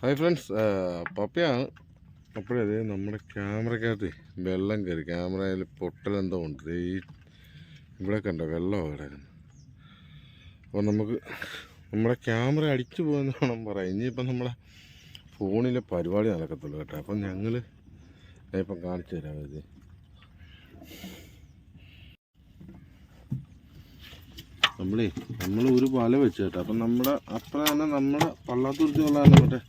Hi friends, പപ്പയാണ്. അപ്പോഴേ നമ്മുടെ ക്യാമറയ്ക്കകത്ത് വെള്ളം കയറി. ക്യാമറയിൽ പൊട്ടലെന്തോ ഉണ്ട്. ഈ ഇവിടെ കണ്ടോ വെള്ളമാണ് കിടക്കുന്നത്. അപ്പോൾ നമുക്ക് നമ്മുടെ ക്യാമറ അടിച്ചു പോകുന്ന വേണം പറയാം. ഇനിയിപ്പം നമ്മുടെ ഫോണിലെ പരിപാടി നടക്കത്തുള്ളൂ കേട്ടോ. അപ്പം ഞാൻ ഇപ്പം കാണിച്ചു തരാം. ഇത് നമ്മൾ ഒരു വല വെച്ച് കേട്ടോ. അപ്പം നമ്മുടെ അപ്പുറം തന്നെ നമ്മുടെ പള്ളാത്തുരുത്തിയുള്ളതാണ് മറ്റേ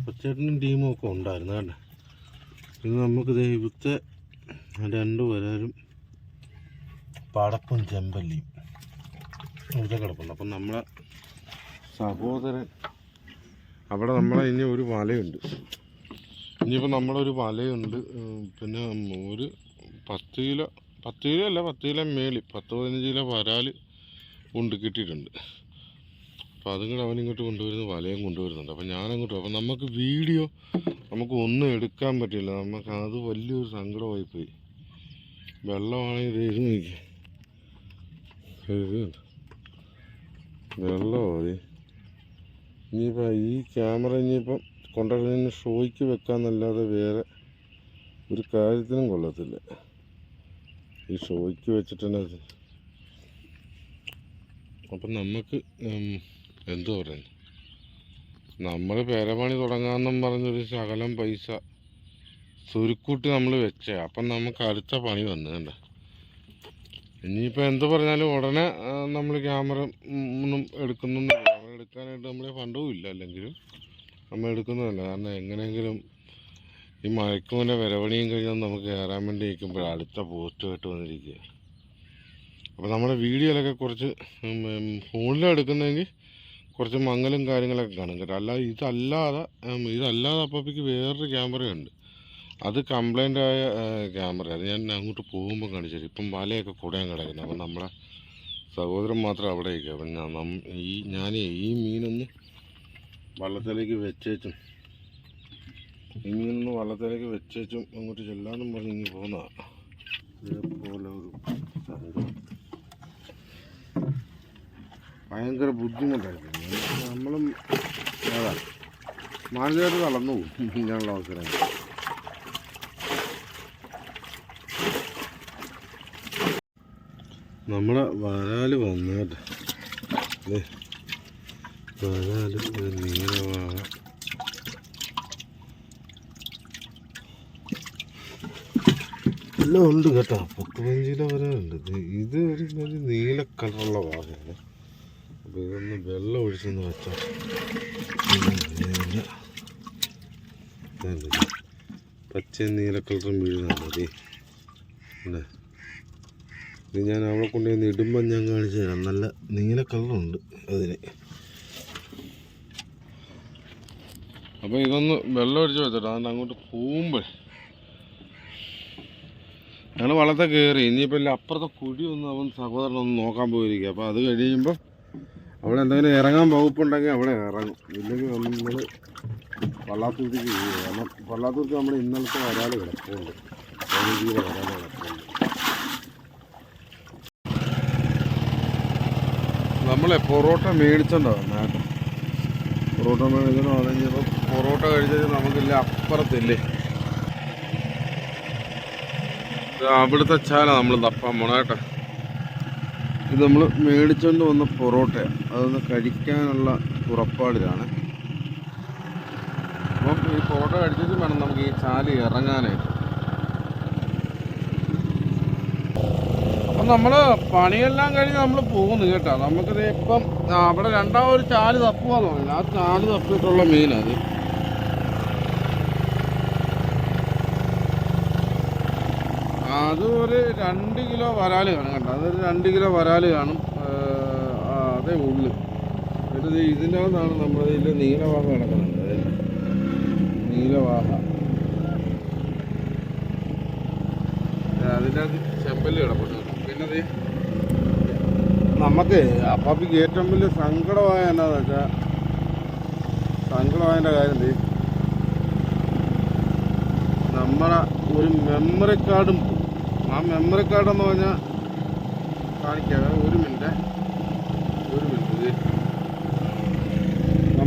കൊച്ചേട്ടനും ടീമും ഒക്കെ ഉണ്ടായിരുന്നു കേട്ടോ. ഇത് നമുക്ക് ഇവിടുത്തെ 2 വരാലും പടപ്പും ചെമ്പല്ലിയും ഇവിടെ കിടപ്പുണ്ട്. അപ്പം നമ്മളെ സഹോദരൻ അവിടെ നമ്മളെ ഇനി ഒരു വലയുണ്ട്. ഇനിയിപ്പോൾ നമ്മളൊരു വലയുണ്ട്. പിന്നെ ഒരു 10 കിലോ അല്ല 10 കിലോ മേളി 10-15 കിലോ വരാൽ ഉണ്ട് കിട്ടിയിട്ടുണ്ട്. അപ്പോൾ അതും കൂടെ അവനിങ്ങോട്ട് കൊണ്ടുവരുന്ന വലയും കൊണ്ടുവരുന്നുണ്ട്. അപ്പോൾ ഞാനങ്ങോട്ട് അപ്പം നമുക്ക് വീഡിയോ ഒന്നും എടുക്കാൻ പറ്റില്ല. നമുക്ക് അത് വലിയൊരു സങ്കടമായിപ്പോയി. വെള്ളമാണെങ്കിൽ ഇത് നോക്കി, വെള്ളമായി. ഇനിയിപ്പോൾ ഈ ക്യാമറ ഇനിയിപ്പം കൊണ്ടുവരുന്നതിന് ഷോയ്ക്ക് വെക്കാമെന്നല്ലാതെ വേറെ ഒരു കാര്യത്തിനും കൊള്ളത്തില്ല. ഈ ഷോയ്ക്ക് വെച്ചിട്ടുണ്ടത്. അപ്പം നമുക്ക് എന്തോ പറയുന്നു, നമ്മൾ പേരപണി തുടങ്ങാമെന്നും പറഞ്ഞൊരു ശകലം പൈസ സുരുക്കൂട്ടി നമ്മൾ വെച്ചേ. അപ്പം നമുക്ക് അടുത്ത പണി വന്നു കണ്ട. ഇനിയിപ്പോൾ എന്ത് പറഞ്ഞാലും ഉടനെ നമ്മൾ ക്യാമറ ഒന്നും എടുക്കുന്നില്ല. ക്യാമറ എടുക്കാനായിട്ട് നമ്മളെ ഫണ്ടും ഇല്ല. അല്ലെങ്കിലും നമ്മൾ എടുക്കുന്നതല്ല. കാരണം എങ്ങനെയെങ്കിലും ഈ മഴക്കുമുന്നെ വിരവണിയും കഴിഞ്ഞാൽ നമുക്ക് കയറാൻ വേണ്ടി ഇരിക്കുമ്പോൾ അടുത്ത പോസ്റ്റുമായിട്ട് വന്നിരിക്കുക. അപ്പോൾ നമ്മുടെ വീഡിയോയിലൊക്കെ കുറച്ച് ഫോണിലെടുക്കുന്നതെങ്കിൽ കുറച്ച് മങ്ങലും കാര്യങ്ങളൊക്കെ കാണും കേട്ടോ. ഇതല്ലാതെ അപ്പക്ക് വേറൊരു ക്യാമറയുണ്ട്. അത് കംപ്ലൈൻ്റ് ആയ ക്യാമറ. അത് ഞാൻ അങ്ങോട്ട് പോകുമ്പോൾ കാണിച്ചു. ഇപ്പം വലയൊക്കെ കുടയാൻ കിടക്കുന്നത്. അപ്പം നമ്മളെ സഹോദരൻ മാത്രം അവിടെ ഇരിക്കുക. അപ്പം ഞാൻ ഈ മീനൊന്ന് വള്ളത്തിലേക്ക് വെച്ചേച്ചും അങ്ങോട്ട് ചെല്ലാന്നും പറഞ്ഞ് ഇങ്ങനെ പോകുന്നതാണ്. ഇതേപോലെ ഒരു സംഘം ഭയങ്കര ബുദ്ധിമുട്ടായിരുന്നു. നമ്മളും അതാണ് മാനസികമായിട്ട് തളർന്നു പോകും ഇങ്ങനെയുള്ള അവസരങ്ങൾ. നമ്മുടെ വരാല് വന്നിട്ട് വരാല് നീലവാഴ എല്ലാം ഉണ്ട് കേട്ടോ. 10-15 കിലോ വരാനുണ്ട്. ഇത് ഒരു നീല കളറുള്ള വാഴയാണ്. അപ്പോൾ ഇതൊന്ന് വെള്ളം ഒഴിച്ചെന്ന് വെച്ചാൽ പച്ച നീല കളറും വീഴുന്നുണ്ട്. മതി അല്ലേ? ഇത് ഞാൻ അവളെ കൊണ്ടുവന്ന് ഇടുമ്പം ഞാൻ കാണിച്ചു തരാം. നല്ല നീല കളറുണ്ട് അതിന്. അപ്പോൾ ഇതൊന്ന് വെള്ളം ഒഴിച്ച് വെച്ചിട്ട് അതുകൊണ്ട് അങ്ങോട്ട് പോകുമ്പോൾ ഞങ്ങൾ വള്ളത്തെ കയറി. ഇനിയിപ്പോൾ അപ്പുറത്തെ കുഴിയൊന്നും അവൻ സഹോദരനൊന്ന് നോക്കാൻ പോയിരിക്കുക. അപ്പോൾ അത് കഴിയുമ്പോൾ അവിടെ എന്തെങ്കിലും ഇറങ്ങാൻ വകുപ്പുണ്ടെങ്കിൽ അവിടെ ഇറങ്ങും. ഇല്ലെങ്കിൽ നമ്മൾ പള്ളാത്തൂർക്ക് ചെയ്യുക. കാരണം പള്ളാത്തൂർക്ക് നമ്മൾ ഇന്നലത്തെ വരാൽ കിടപ്പുണ്ട്. 15 കിലോ വരാൽ കിടപ്പുണ്ട്. നമ്മളെ പൊറോട്ട മേടിച്ചോണ്ടാവും നേട്ടം. പൊറോട്ട മേടിച്ചോ കഴിഞ്ഞപ്പോൾ പൊറോട്ട കഴിച്ചിട്ട് നമുക്കില്ല അപ്പുറത്തില്ലേ അവിടുത്തെ ചാല നമ്മൾ തപ്പാൻ പോണ കേട്ടോ. ഇത് നമ്മൾ മേടിച്ചുകൊണ്ട് വന്ന പൊറോട്ടയാണ്. അതൊന്ന് കഴിക്കാനുള്ള പുറപ്പാടിലാണ്. അപ്പം ഈ പൊറോട്ട കഴിച്ചിട്ട് വേണം നമുക്ക് ഈ ചാല് ഇറങ്ങാനായിട്ട്. അപ്പം നമ്മൾ പണിയെല്ലാം കഴിഞ്ഞ് നമ്മൾ പോകുന്നു കേട്ടോ. നമുക്കിത് ഇപ്പം അവിടെ രണ്ടാമതൊരു ചാല് തപ്പുകയെന്ന് പറഞ്ഞില്ല. ആ ചാല് തപ്പിയിട്ടുള്ള മീനത്. അത് ഒരു 2 കിലോ വരാൽ കാണും കേട്ടോ. അതൊരു 2 കിലോ വരാൽ കാണും. അതേ ഉള്ളു. എന്നിട്ട് ഇതിൻ്റെ അകത്താണ് നമ്മുടെ ഇതിൽ നീലവാഹ കിടക്കുന്നുണ്ട്. നീലവാഹ അതിൻ്റെ അകത്ത് ചെമ്പല്ലി കിടപ്പുണ്ട്. പിന്നെ നമുക്ക് അപ്പാപ്പിക്ക് ഏറ്റവും വലിയ സങ്കടമായ എന്നാന്ന് വെച്ചാൽ സങ്കടമായതിൻ്റെ കാര്യം നമ്മളെ ഒരു മെമ്മറി കാർഡും. ആ മെമ്മറി കാർഡെന്ന് പറഞ്ഞാൽ കാണിക്കാം. ഒരു മിനിറ്റ്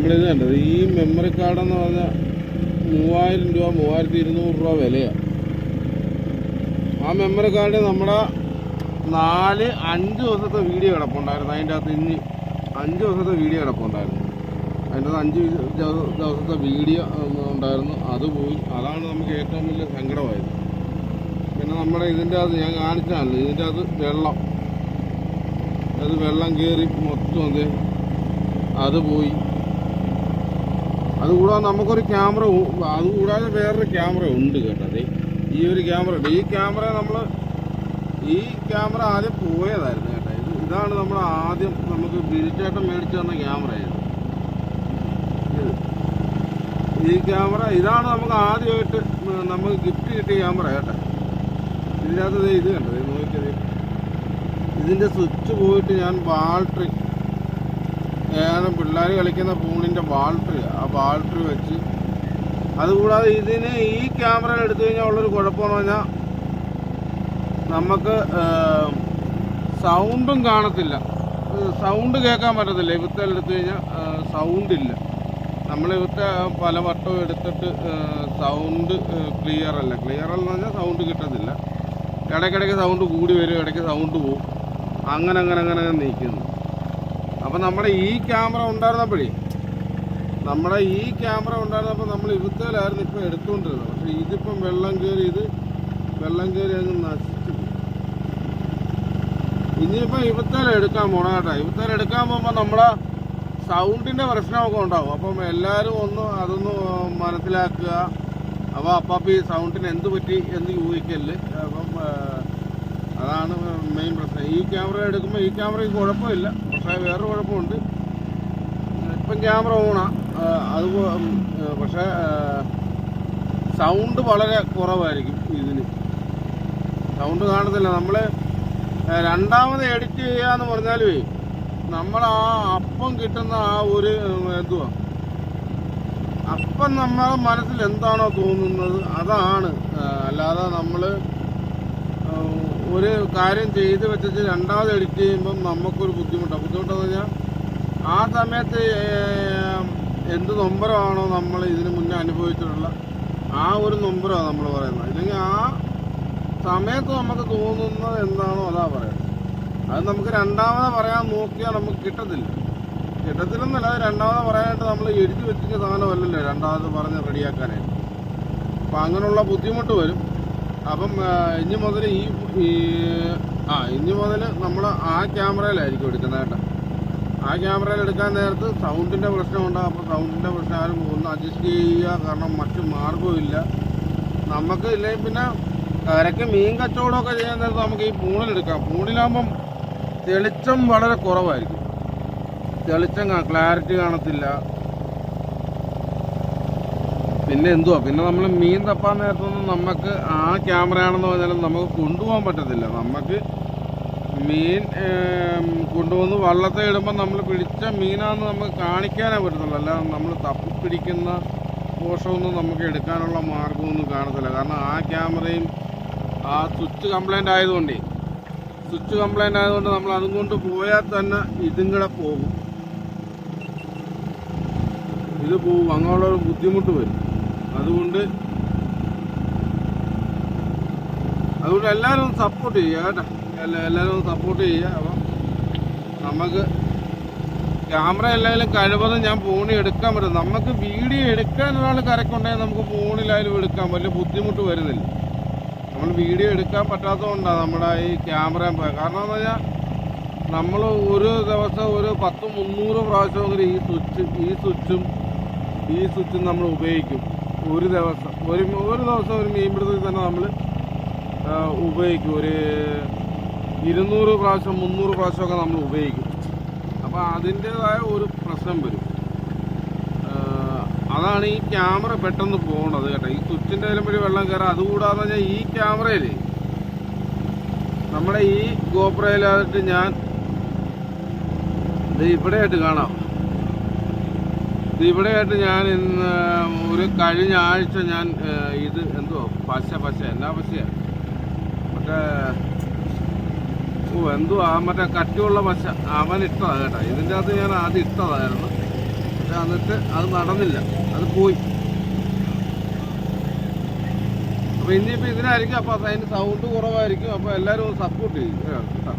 നമ്മളിത് കണ്ടത് ഈ മെമ്മറി കാർഡെന്ന് പറഞ്ഞാൽ 3000 രൂപ 3200 രൂപ വിലയാണ്. ആ മെമ്മറി കാർഡ് നമ്മുടെ 4-5 ദിവസത്തെ വീഡിയോ കിടപ്പുണ്ടായിരുന്നു. അതിൻ്റെ അകത്ത് ഇനി 5 ദിവസത്തെ വീഡിയോ കിടപ്പുണ്ടായിരുന്നു. അതിൻ്റെ അകത്ത് 5 ദിവസത്തെ വീഡിയോ ഉണ്ടായിരുന്നു. അത് പോയി. അതാണ് നമുക്ക് ഏറ്റവും വലിയ സങ്കടമായത്. പിന്നെ നമ്മുടെ ഇതിൻ്റെ അകത്ത് ഞാൻ കാണിച്ചാണല്ലോ, ഇതിൻ്റെ അകത്ത് വെള്ളം കയറി മൊത്തം അത് പോയി. അതുകൂടാതെ നമുക്കൊരു ക്യാമറ, അതുകൂടാതെ വേറൊരു ക്യാമറ ഉണ്ട് കേട്ടത്. ഈ ഒരു ക്യാമറ ഉണ്ട്. ഈ ക്യാമറ ആദ്യം പോയതായിരുന്നു കേട്ടോ. ഇതാണ് നമ്മൾ ആദ്യം നമുക്ക് ബിരിച്ചേട്ടൻ മേടിച്ചു തന്ന ക്യാമറയായിരുന്നു. ഈ ക്യാമറ ഇതാണ് നമുക്ക് ആദ്യമായിട്ട് നമുക്ക് ഗിഫ്റ്റ് കിട്ടിയ ക്യാമറ കേട്ടോ. ഇതിനകത്ത് ഇത് കണ്ടത് നോക്കിയത്, ഇതിൻ്റെ സ്വിച്ച് പോയിട്ട് ഞാൻ ബാൾട്രി, ഏതാനും പിള്ളേർ കളിക്കുന്ന ഫോണിൻ്റെ ബാൾട്രി, ആ ബാൾട്രി വെച്ച്. അതുകൂടാതെ ഇതിന് ഈ ക്യാമറ എടുത്തു കഴിഞ്ഞാൽ ഉള്ളൊരു കുഴപ്പമെന്ന് പറഞ്ഞാൽ നമുക്ക് സൗണ്ടും കാണത്തില്ല, സൗണ്ട് കേൾക്കാൻ പറ്റത്തില്ല. ഇവത്തേൽ എടുത്തു കഴിഞ്ഞാൽ സൗണ്ടില്ല. നമ്മൾ പല വട്ടവും എടുത്തിട്ട് സൗണ്ട് ക്ലിയർ അല്ലെന്ന് പറഞ്ഞാൽ സൗണ്ട് കിട്ടത്തില്ല. ഇടയ്ക്കിടയ്ക്ക് സൗണ്ട് കൂടി വരും, ഇടയ്ക്ക് സൗണ്ട് പോവും. അങ്ങനെ നീക്കുന്നു. അപ്പം നമ്മുടെ ഈ ക്യാമറ ഉണ്ടായിരുന്നപ്പോൾ നമ്മൾ ഇവത്തേലായിരുന്നു ഇപ്പം എടുത്തുകൊണ്ടിരുന്നത്. പക്ഷേ ഇതിപ്പം വെള്ളം കയറി അങ്ങ് നശിച്ചു. ഇനിയിപ്പോൾ ഇവത്തേൽ എടുക്കാൻ പോകണം കേട്ടോ. ഇവത്തേൽ എടുക്കാൻ പോകുമ്പോൾ നമ്മുടെ സൗണ്ടിൻ്റെ പ്രശ്നമൊക്കെ ഉണ്ടാവും. അപ്പം എല്ലാവരും അതൊന്ന് മനസ്സിലാക്കുക. അപ്പം ഈ സൗണ്ടിന് എന്ത് പറ്റി എന്ന് ചോദിക്കല്. അപ്പം അതാണ് മെയിൻ പ്രശ്നം. ഈ ക്യാമറ എടുക്കുമ്പോൾ ഈ ക്യാമറയ്ക്ക് കുഴപ്പമില്ല, പക്ഷേ വേറൊരു കുഴപ്പമുണ്ട്. ഇപ്പം ക്യാമറ ഓണാണ്, അത് പക്ഷേ സൗണ്ട് വളരെ കുറവായിരിക്കും. ഇതിന് സൗണ്ട് കാണത്തില്ല. നമ്മൾ രണ്ടാമത് എഡിറ്റ് ചെയ്യാന്ന് പറഞ്ഞാലേ നമ്മൾ ആ അപ്പം കിട്ടുന്ന ആ ഒരു അപ്പം നമ്മുടെ മനസ്സിൽ എന്താണോ തോന്നുന്നത് അതാണ്. അല്ലാതെ നമ്മൾ ഒരു കാര്യം ചെയ്ത് വെച്ചിട്ട് രണ്ടാമത് എഡിറ്റ് ചെയ്യുമ്പം നമുക്കൊരു ബുദ്ധിമുട്ടെന്ന് പറഞ്ഞാൽ ആ സമയത്ത് എന്ത് നൊമ്പരമാണോ നമ്മൾ ഇതിന് മുന്നേ അനുഭവിച്ചിട്ടുള്ള ആ ഒരു നൊമ്പരമാണ് നമ്മൾ പറയുന്നത്. ഇല്ലെങ്കിൽ ആ സമയത്ത് നമുക്ക് തോന്നുന്നത് എന്താണോ അതാ പറയുന്നത്. അത് നമുക്ക് രണ്ടാമത് പറയാൻ നോക്കിയാൽ നമുക്ക് കിട്ടത്തില്ലെന്നല്ല. അത് രണ്ടാമത് പറയാനായിട്ട് നമ്മൾ എഴുതി വെച്ചിട്ട് സാധനമല്ലല്ലോ രണ്ടാമത് പറഞ്ഞ് റെഡിയാക്കാനായിട്ട്. അപ്പം അങ്ങനെയുള്ള ബുദ്ധിമുട്ട് വരും. അപ്പം ഇനി മുതൽ നമ്മൾ ആ ക്യാമറയിലായിരിക്കും എടുക്കുന്നത് കേട്ടോ. ആ ക്യാമറയിൽ എടുക്കാൻ നേരത്ത് സൗണ്ടിൻ്റെ പ്രശ്നമുണ്ടാകും. അപ്പോൾ സൗണ്ടിൻ്റെ പ്രശ്നം ആരും ഒന്ന് അഡ്ജസ്റ്റ് ചെയ്യുക, കാരണം മറ്റു മാർഗ്ഗമില്ല നമുക്ക്. ഇല്ലെങ്കിൽ പിന്നെ കരയ്ക്ക് മീൻ കച്ചവടമൊക്കെ ചെയ്യാൻ നേരത്ത് നമുക്ക് ഈ പൂണിലെടുക്കാം. പൂണിലാകുമ്പം തെളിച്ചം വളരെ കുറവായിരിക്കും, ക്ലാരിറ്റി കാണത്തില്ല. പിന്നെ പിന്നെ നമ്മൾ മീൻ തപ്പാൻ നേരത്തൊന്നും നമുക്ക് ആ ക്യാമറയാണെന്ന് പറഞ്ഞാലും നമുക്ക് കൊണ്ടുപോകാൻ പറ്റത്തില്ല. നമുക്ക് മീൻ കൊണ്ടുവന്ന് വള്ളത്തെ ഇടുമ്പോൾ നമ്മൾ പിടിച്ച മീനാണെന്ന് നമുക്ക് കാണിക്കാനേ പറ്റത്തുള്ളൂ. അല്ലാതെ നമ്മൾ തപ്പിപ്പിടിക്കുന്ന പോഷമൊന്നും നമുക്ക് എടുക്കാനുള്ള മാർഗമൊന്നും കാണത്തില്ല. കാരണം ആ ക്യാമറയും ആ സ്വിച്ച് കംപ്ലൈൻ്റ് ആയതുകൊണ്ട് നമ്മൾ അതും കൊണ്ട് പോയാൽ തന്നെ ഇതും കൂടെ പോകും. ഇത് പോവും, അങ്ങനെയുള്ളൊരു ബുദ്ധിമുട്ട് വരും. അതുകൊണ്ട് എല്ലാവരും സപ്പോർട്ട് ചെയ്യുക കേട്ടോ. എല്ലാവരും സപ്പോർട്ട് ചെയ്യുക. അപ്പം നമുക്ക് ക്യാമറ എല്ലാവരും കഴിവതും ഞാൻ ഫോണിൽ എടുക്കാൻ പറ്റും. നമുക്ക് വീഡിയോ എടുക്കാൻ ഒരാൾ കരക്കുണ്ടെങ്കിൽ നമുക്ക് ഫോണിലായാലും എടുക്കാൻ വലിയ ബുദ്ധിമുട്ട് വരുന്നില്ല. നമ്മൾ വീഡിയോ എടുക്കാൻ പറ്റാത്തതുകൊണ്ടാണ് നമ്മുടെ ഈ ക്യാമറ. കാരണം എന്ന് പറഞ്ഞാൽ നമ്മൾ ഒരു ദിവസം ഒരു 100-300 പ്രാവശ്യമെങ്കിലും ഈ സ്വിച്ചും നമ്മൾ ഉപയോഗിക്കും. ഒരു ദിവസം ഒരു മീൻപിടുത്തത്തിൽ തന്നെ നമ്മൾ ഉപയോഗിക്കും. ഒരു 200 പ്രാവശ്യം 300 പ്രാവശ്യമൊക്കെ നമ്മൾ ഉപയോഗിക്കും. അപ്പോൾ അതിൻ്റേതായ ഒരു പ്രശ്നം വരും. അതാണ് ഈ ക്യാമറ പെട്ടെന്ന് പോകണത് കേട്ടോ. ഈ സ്വിച്ചിൻ്റെ അതിലും വഴി വെള്ളം കയറാം. അതുകൂടാതെ ഞാൻ ഈ ക്യാമറയിൽ നമ്മുടെ ഈ ഗോപ്രയിലായിട്ട് ഞാൻ ഇവിടെയായിട്ട് കാണാം. ഇവിടെയായിട്ട് ഞാൻ കഴിഞ്ഞ ആഴ്ച ഞാൻ ഇത് പശ എന്നാ പശയാണ് മറ്റേ കട്ടിയുള്ള പശ അവൻ ഇട്ടതാണ് കേട്ടോ. ഇതിൻ്റെ അകത്ത് ഞാൻ ആദ്യം ഇട്ടതായിരുന്നു. പക്ഷെ എന്നിട്ട് അത് നടന്നില്ല, അത് പോയി. അപ്പോൾ ഇനിയിപ്പോൾ ഇതിനായിരിക്കും, അപ്പോൾ അതിന് സൗണ്ട് കുറവായിരിക്കും. അപ്പോൾ എല്ലാവരും സപ്പോർട്ട് ചെയ്യും കേട്ടോ.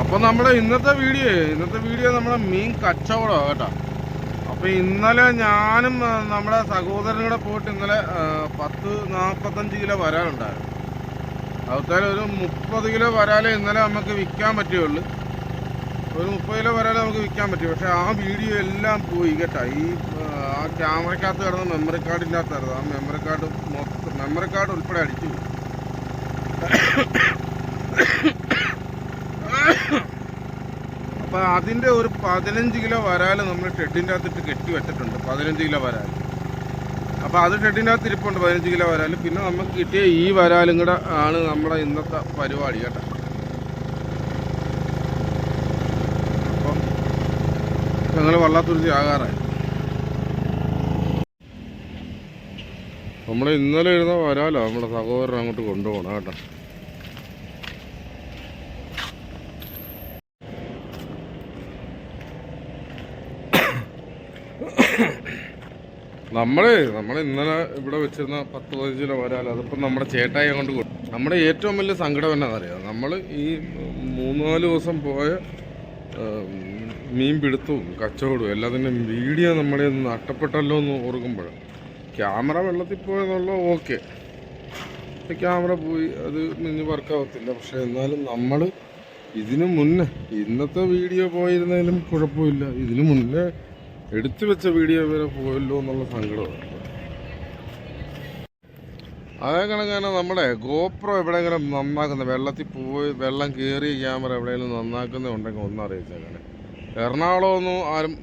അപ്പോൾ നമ്മുടെ ഇന്നത്തെ വീഡിയോ നമ്മുടെ മീൻ കച്ചവടമാണ് കേട്ടോ. അപ്പോൾ ഇന്നലെ ഞാനും നമ്മുടെ സഹോദരനും കൂടെ പോയിട്ട് ഇന്നലെ 40-45 കിലോ വരാനുണ്ടായിരുന്നു. അതുപോലെ ഒരു 30 കിലോ വരാലേ ഇന്നലെ നമുക്ക് വിൽക്കാൻ പറ്റുകയുള്ളൂ. ഒരു 30 കിലോ വരാലേ നമുക്ക് വിൽക്കാൻ പറ്റും. പക്ഷേ ആ വീഡിയോ എല്ലാം പോയി കേട്ടോ. ആ ക്യാമറയ്ക്കകത്ത് കിടന്ന മെമ്മറി കാർഡിനകത്തായിരുന്നു. ആ മെമ്മറി കാർഡ് ഉൾപ്പെടെ അടിച്ചു പോയി. അപ്പോൾ അതിൻ്റെ ഒരു 15 കിലോ വരാൽ നമ്മൾ ഷെഡിൻ്റെ അകത്തിട്ട് കെട്ടി വെച്ചിട്ടുണ്ട്. 15 കിലോ വരാൽ. അപ്പോൾ അത് ഷെഡിൻ്റെ അകത്ത് ഇരിപ്പുണ്ട് 15 കിലോ വരാൽ. പിന്നെ നമുക്ക് കിട്ടിയ ഈ വരാലും കൂടെ ആണ് നമ്മുടെ ഇന്നത്തെ പരിപാടി കേട്ടോ. അപ്പം ഞങ്ങൾ വള്ളത്തുരുത്തി ആകാറായി. നമ്മൾ ഇന്നലെ ഇരുന്ന വരാലോ നമ്മുടെ സഹോദരൻ അങ്ങോട്ട് കൊണ്ടുപോകണം കേട്ടോ. നമ്മൾ ഇന്നലെ ഇവിടെ വെച്ചിരുന്ന 10-15 കിലോ വരാൽ അതിപ്പം നമ്മുടെ ചേട്ടായി കൊണ്ട് കൊടുത്തു. നമ്മുടെ ഏറ്റവും വലിയ സങ്കടം എന്നാണെന്നറിയാം, നമ്മൾ ഈ 3-4 ദിവസം പോയ മീൻ പിടുത്തവും കച്ചവടവും എല്ലാത്തിൻ്റെ വീഡിയോ നമ്മളെ ഒന്ന് നഷ്ടപ്പെട്ടല്ലോ എന്ന് ഓർക്കുമ്പോൾ ക്യാമറ വെള്ളത്തിൽ പോയെന്നുള്ള ഓക്കെ, ക്യാമറ പോയി, അത് ഇനി വർക്കാവത്തില്ല. പക്ഷെ എന്നാലും നമ്മൾ ഇതിനു മുന്നേ ഇന്നത്തെ വീഡിയോ പോയിരുന്നാലും കുഴപ്പമില്ല, ഇതിനു മുന്നേ എടുത്തു വെച്ച വീഡിയോ വരെ പോയല്ലോ എന്നുള്ള സങ്കടമാണ്. അതേ കണക്കാണ് നമ്മുടെ ഗോപ്രോ എവിടെയെങ്കിലും നന്നാക്കുന്ന, വെള്ളത്തിൽ പോയി വെള്ളം കയറിയ ക്യാമറ എവിടെയെങ്കിലും നന്നാക്കുന്നുണ്ടെങ്കിൽ ഒന്ന് അറിയിച്ചേക്കാണ്. എറണാകുളമൊന്നും ആരും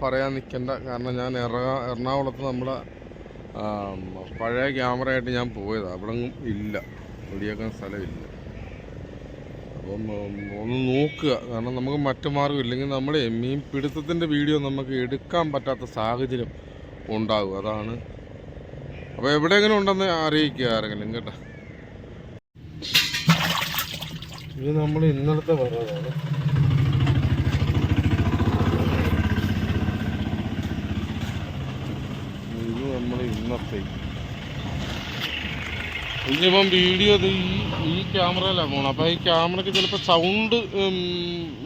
പറയാൻ നിൽക്കണ്ട. കാരണം ഞാൻ എറണാകുളത്ത് നമ്മുടെ പഴയ ക്യാമറയായിട്ട് ഞാൻ പോയതാണ്. അവിടെ ഇല്ല, റെഡിയാക്കാൻ സ്ഥലമില്ല. അപ്പം ഒന്ന് നോക്കുക. കാരണം നമുക്ക് മറ്റു മാർഗ്ഗം ഇല്ലെങ്കിൽ നമ്മുടെ മീൻ പിടുത്തത്തിൻ്റെ വീഡിയോ നമുക്ക് എടുക്കാൻ പറ്റാത്ത സാഹചര്യം ഉണ്ടാകും. അതാണ്. അപ്പോൾ എവിടെയെങ്കിലും ഉണ്ടെന്ന് അറിയിക്കുക ആരെങ്കിലും കേട്ടോ. ഇത് നമ്മൾ ഇന്നലത്തെ വരാതാണ്. ഇത് നമ്മൾ ഇന്നത്തെ ഇനിയിപ്പം വീഡിയോ ഈ ക്യാമറയിലാണ് പോകണം. അപ്പോൾ ഈ ക്യാമറയ്ക്ക് ചിലപ്പോൾ സൗണ്ട്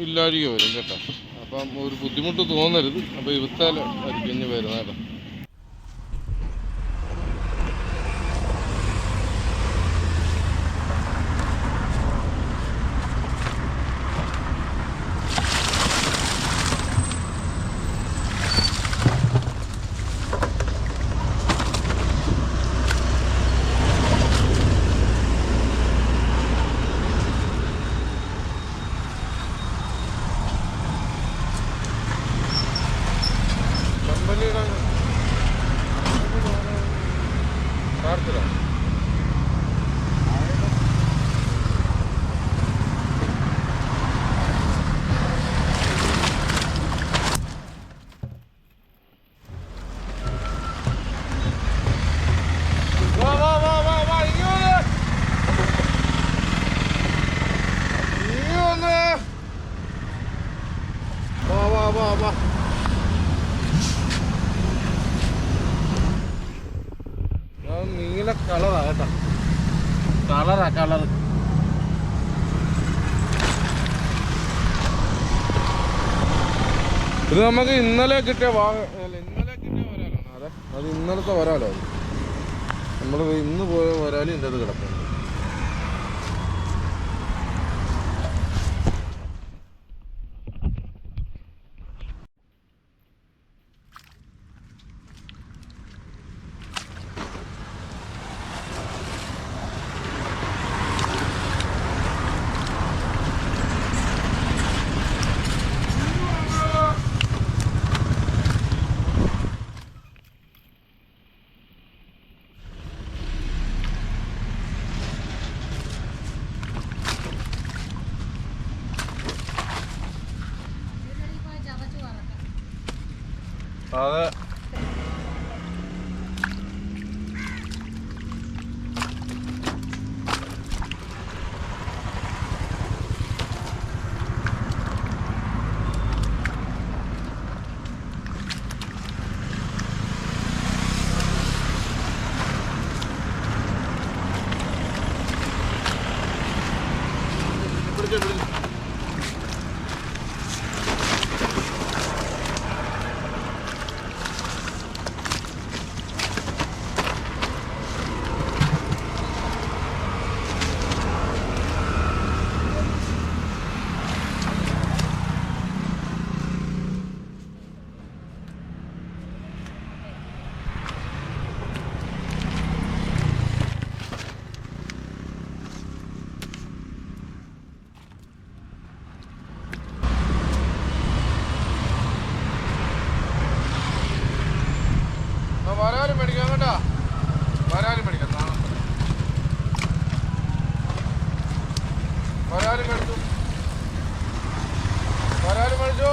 ഇല്ലായിരിക്കും വരും കേട്ടോ. അപ്പം ഒരു ബുദ്ധിമുട്ട് തോന്നരുത്. അപ്പോൾ ഇരുത്താലായിരിക്കും ഇനി വരുന്നത് കേട്ടോ. നീല കളറാ കേട്ടോ. കളറ് ഇത് നമുക്ക് ഇന്നലെ കിട്ടിയ വരാലാണ്. അതെ, അത് ഇന്നലത്തെ വരാലോ. നമ്മൾ ഇന്ന് പോയ വരാലും ഇതിൻ്റെ അത് കിടപ്പുണ്ട്. അതെ, കേട്ടോ. വരാലും മേടിക്കാം. വരാലും മേടിച്ചു. വരാലും മേടിച്ചു.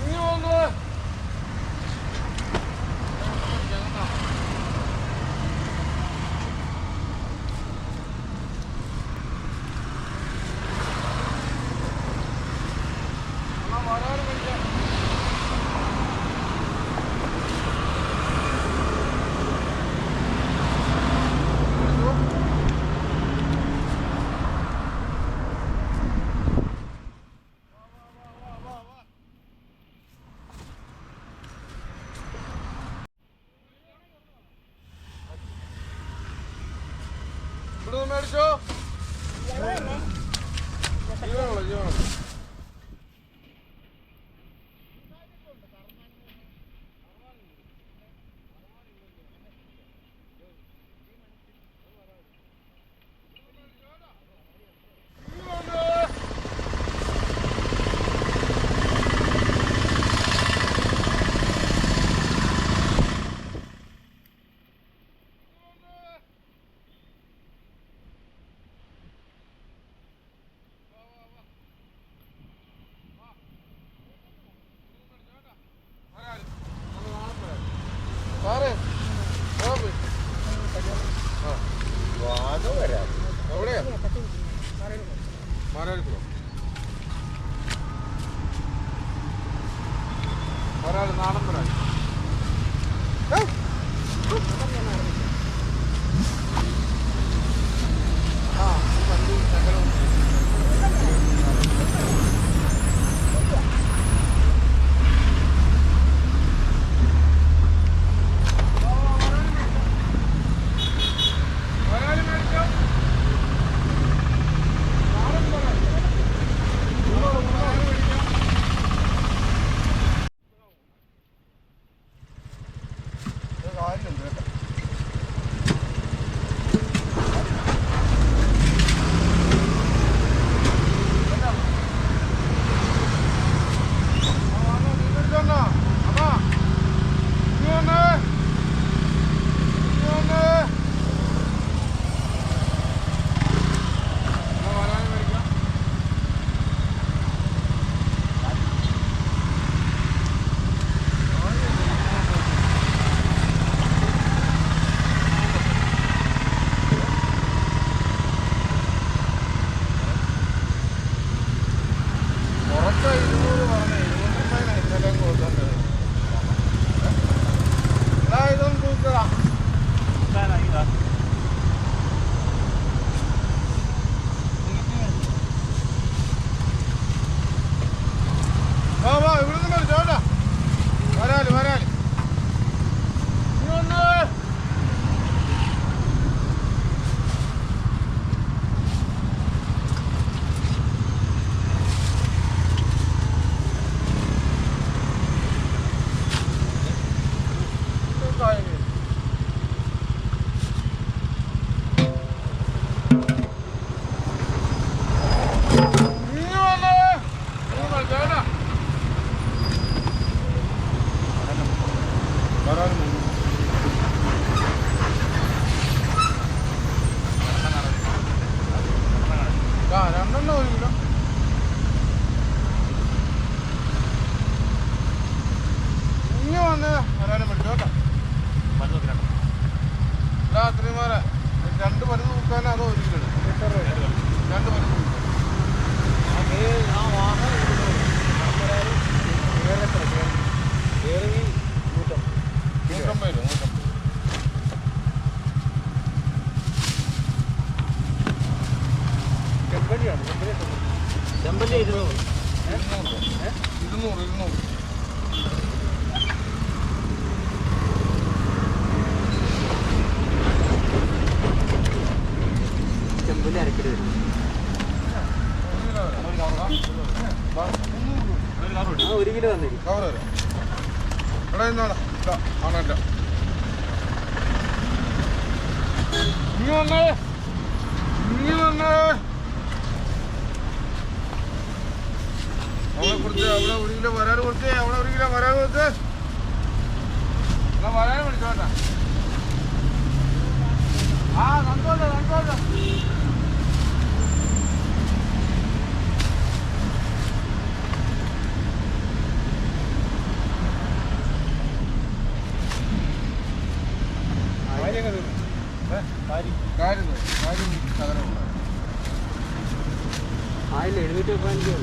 ഇനി വന്നു. വരാലും മേടിക്കാം. ഇവിടുന്ന് മേടിച്ചോ. ജീവനുള്ള ജീവനുള്ള സാറേ എവിടെയാ? മാരാരിക്കുളോ? വരാല് നാടൻ വരാല്. ആ വണ്ടി ശകലം രണ്ടെണ്ണം 1 കിലോ. ഇനി വന്ന് വരാനും പറ്റും കേട്ടോ. രാത്രിമാരെ 2 മരുന്ന് നോക്കാനോ അതോ 1 കിലോ? 2 മരുന്ന് നോക്കാം. ചെമ്പല്ലി 200. 200. ചെമ്പല്ലി അരക്കിലോ വരും. 1 കിലോ തന്നിരി. കവർ വരാം. ഇവിടെ നിന്നാണ് ആണല്ല. ഇനി വന്നേ. അവളെ കൊടുത്ത് അവിടെ 1 കിലോ വരാൻ കൊടുത്തേ. അവിടെ 1 കിലോ വരാൻ കൊടുത്ത്. വരാൻ വിളിച്ചോട്ടാ. ആയില്ല 715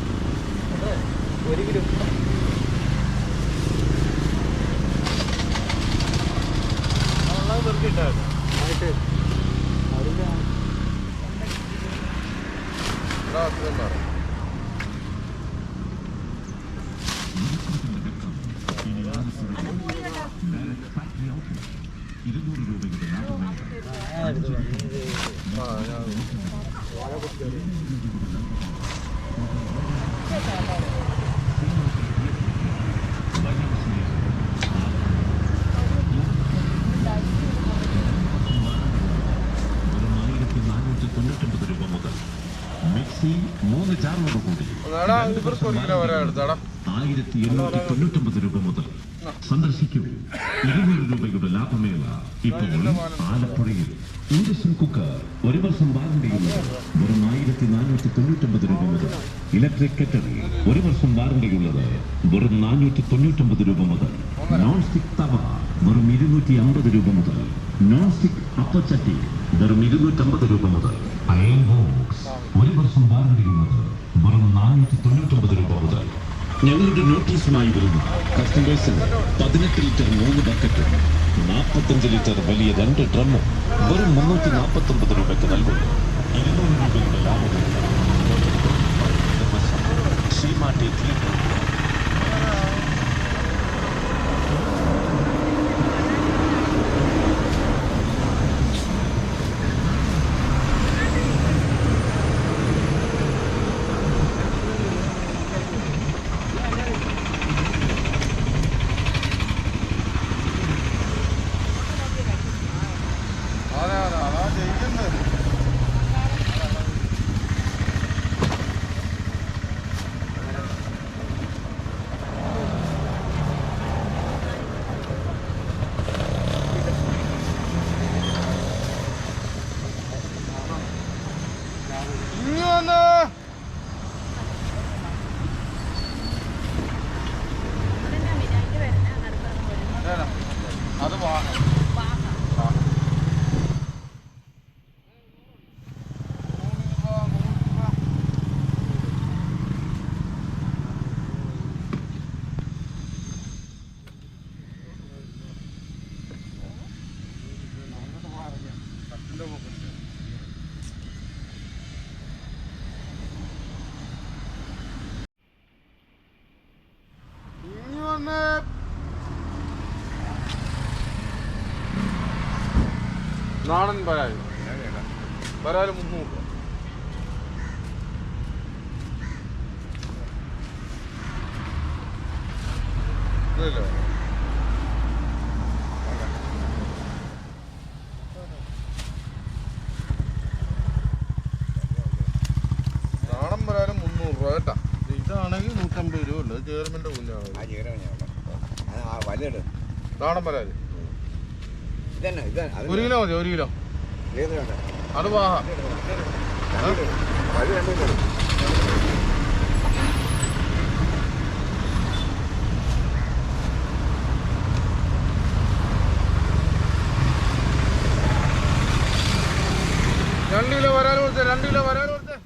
1 കിലോ ആയിട്ട് അതിൻ്റെ മിക്സി 3 ജാറോട് കൂടി 1899 രൂപ മുതൽ സന്ദർശിക്കൂ. 200 രൂപയുടെ ലാഭമേള ഇപ്പോൾ ആലപ്പുഴയിൽ. ഇൻഡക്ഷൻ കുക്കർ 1 വർഷം വാറണ്ടിയുള്ളത് വെറും 1499 രൂപ മുതൽ. ഇലക്ട്രിക് കെറ്ററി 1 വർഷം വാറണ്ടിയുള്ളത് വെറും 499 രൂപ മുതൽ. നോൺ സ്റ്റിക് തവ വെറും 250 രൂപ മുതൽ. നോൺ സ്റ്റിക് അപ്പച്ചട്ടി വെറും 250 രൂപ മുതൽ. അയൺ ബോക്സ് 1 വർഷം വാറണ്ടിയുള്ളത് വെറും 499 രൂപ മുതൽ. ഞങ്ങളുടെ നോട്ടീസുമായി വരുന്നു കസ്റ്റമേഴ്സിന് 18 ലിറ്റർ 3 ബക്കറ്റും 45 ലിറ്റർ വലിയ 2 ഡ്രമ്മും വെറും 349 രൂപയ്ക്ക് നൽകുന്നു. 200 രൂപയുടെ ലാഭം. ശ്രീമാട്ടി തിയേറ്റർ. അത് വാങ്ങാം. നാടൻ പരാതി 300. ഇതല്ലോ നാടൻ പരാതി 300 രൂപ കേട്ടാ. ഇതാണെങ്കിൽ 150 രൂപ ഉള്ളു. ചേർമിന്റെ കുഞ്ഞാണ് നാടൻ പരാതി. 1 കിലോ മതി. 1 കിലോ അത് വാഹ. രണ്ട് കിലോ വരാൻ കൊടുത്തേ. 2 കിലോ വരാൻ കൊടുത്തേ.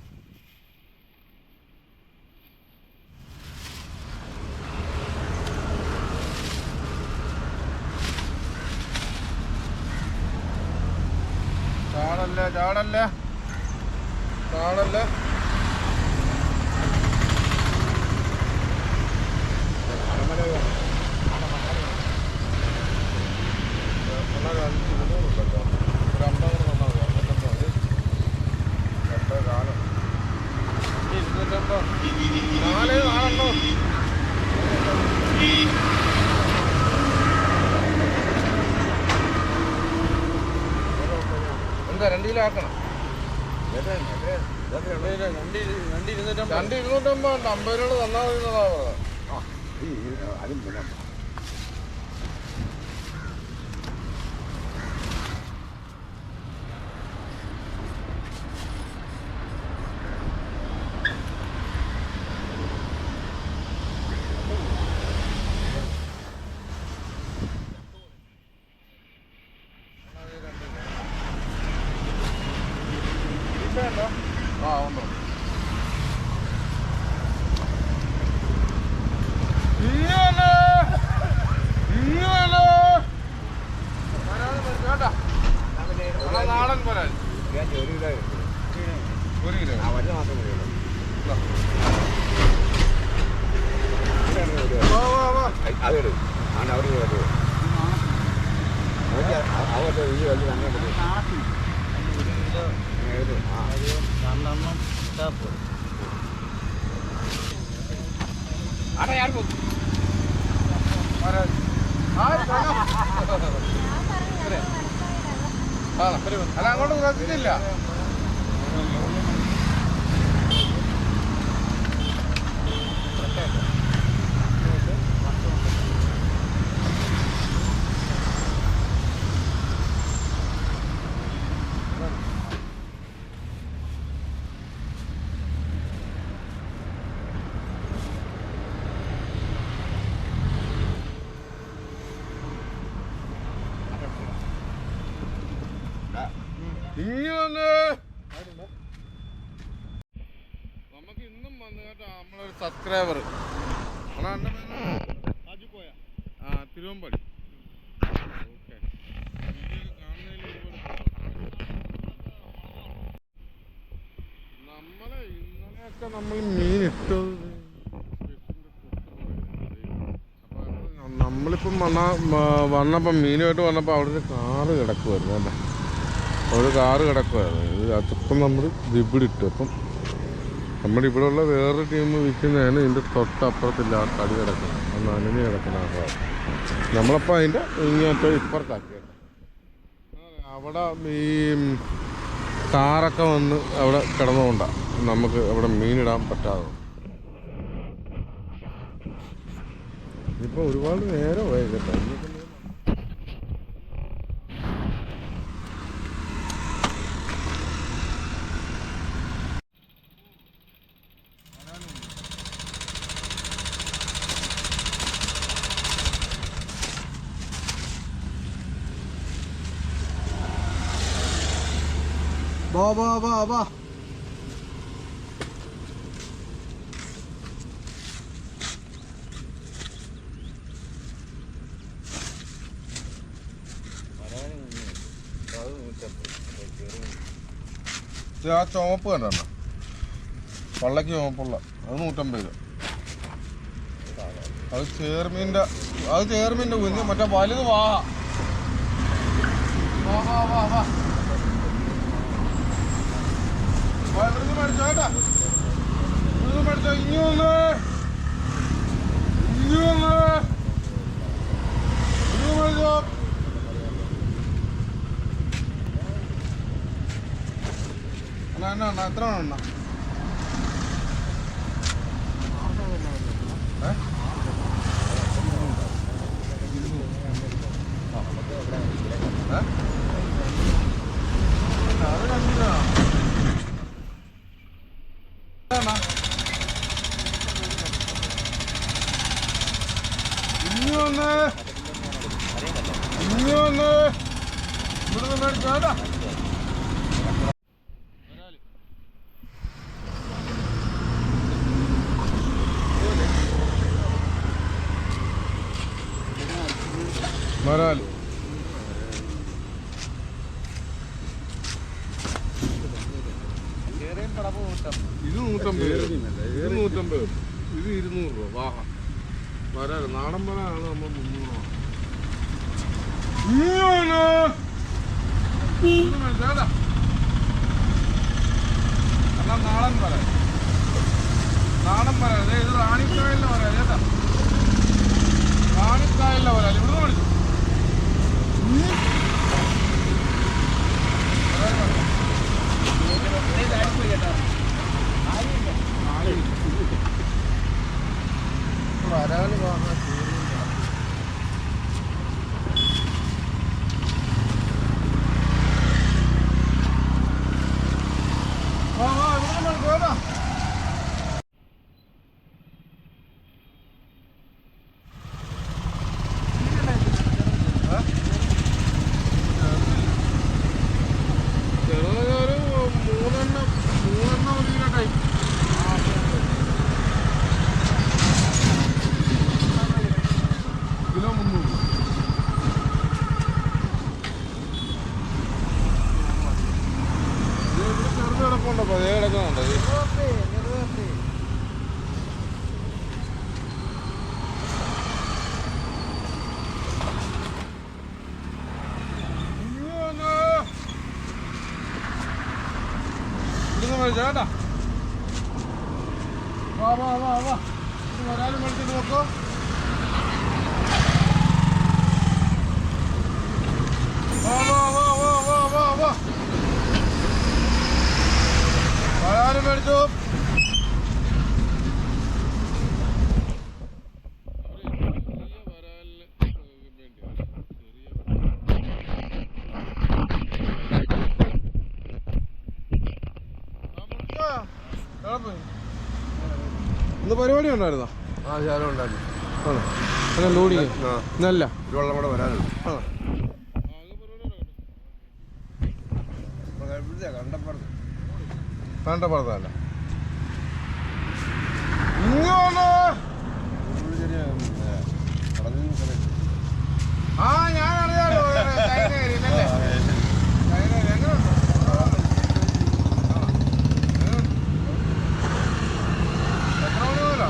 ചാടല്ലേ ചാടല്ലേ ചാടല്ലേ. എന്താ 2 കിലോ ആക്കണം. 2,250 50 രൂപ തന്നാ മതിന്നതാ പറഞ്ഞത്. അല്ല അങ്ങോട്ട് ശ്രദ്ധിച്ചില്ല. നമുക്ക് ഇന്നും വന്നു കേട്ടോ നമ്മളൊരു സബ്സ്ക്രൈബർ തിരുവമ്പാടി. ഓക്കെ, നമ്മളെ ഇന്നലെയൊക്കെ നമ്മൾ മീൻ ഇട്ടത് നമ്മളിപ്പം വന്നപ്പം മീനുമായിട്ട് വന്നപ്പോൾ അവിടെ ഒരു കാറ് കിടക്കുമായിരുന്നു അല്ലേ, ഒരു കാറ് കിടക്കുമായിരുന്നു. അതിപ്പം നമ്മൾ ഇവിടെ ഇട്ടു. അപ്പം നമ്മുടെ ഇവിടെ ഉള്ള വേറൊരു ടീം വിൽക്കുന്നതാണ് ഇതിൻ്റെ തൊട്ടപ്പുറത്തില്ല ആ കടി കിടക്കുന്നത്, ആ നനഞ്ഞ് കിടക്കുന്ന ആ കാർ. നമ്മളപ്പോൾ അതിൻ്റെ ഇങ്ങോട്ട് ഇപ്പുറത്താക്കിയത്. അവിടെ ഈ കാറൊക്കെ വന്ന് അവിടെ കിടന്നുകൊണ്ടാണ് നമുക്ക് അവിടെ മീനിടാൻ പറ്റാതെ. ഇതിപ്പോൾ ഒരുപാട് നേരമായി കേട്ടോ. വാ വാ വാ വാ. ആ ചുമപ്പ് കണ്ടോ, പള്ളക്ക് ചുമപ്പുള്ള അത് 150 രൂപ. അത് ചേർമീൻ്റെ കുഞ്ഞ് മറ്റേ വലുത് വാ വാ വാ വാ വാ. ഇവിടുന്ന് മേടിച്ചോ കേട്ടാ, ഇവിടുന്ന് മേടിച്ചോ. ഇനി വന്ന് മേടിച്ചോ. എണ്ണ എത്ര എണ്ണ അത് കണ്ടില്ല. ഇനി വന്ന് ഇവിടുന്ന് മേടിച്ചോ കേട്ടാ. വരാല് ഇത് 150 ഇത് 150 ഇത് 200 രൂപ. വാഹ വരാല് നാടൻ വരാണ് നമ്മൾ 300 രൂപ. എന്നാ നാടൻ വരാൽ ഇത് റാണിക്കായലിലെ വരാൽ കേട്ടാ, റാണിക്കായലിലെ വരാൽ. ഇവിടുന്ന് വിളിച്ചു വരാല് വാങ്ങാൻ ഇവിടെ ചേട്ടാ വാ വാ വാ വാ വരാനും മേടിച്ചിട്ട് നോക്കോ. വാ വാ വാ വാ വാ വാ വാ വരാനും മേടിച്ചു. ഇന്ന് പരിപാടി ഉണ്ടായിരുന്നോ? ആ ശാലം ഉണ്ടായിരുന്നു. ആണോ? അല്ല ലോഡിങ് ഇന്നല്ല ഒരു വെള്ളം കൂടെ വരാനുണ്ട്. ആ വേണ്ട പറഞ്ഞല്ല ഇങ്ങോട്ട്. ആ ഞാൻ അറിയാലോ ചൈനേരി അല്ലേ? ചൈനേരി എങ്ങനെയുണ്ട്? എത്ര മണി മുതലാ?